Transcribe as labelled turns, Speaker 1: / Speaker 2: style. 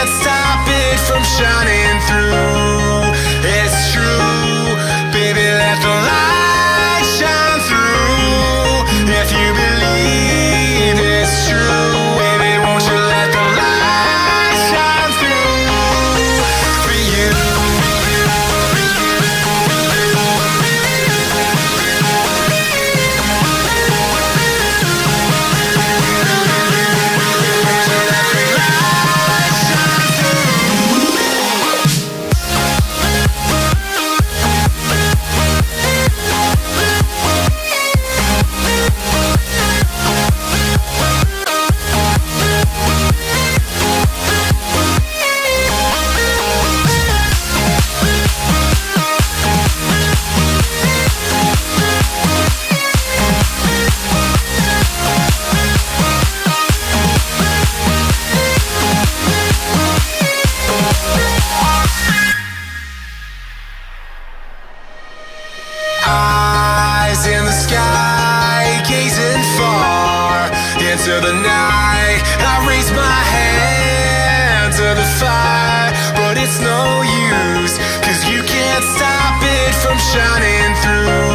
Speaker 1: can't stop it from shining through. It's true, baby, let the light shine through. If you believe it's true, baby, won't you let the light shine through for you. Eyes in the sky, gazing far into the night. I raise my hand to the fire, but it's no use, 'cause you can't stop it from shining through.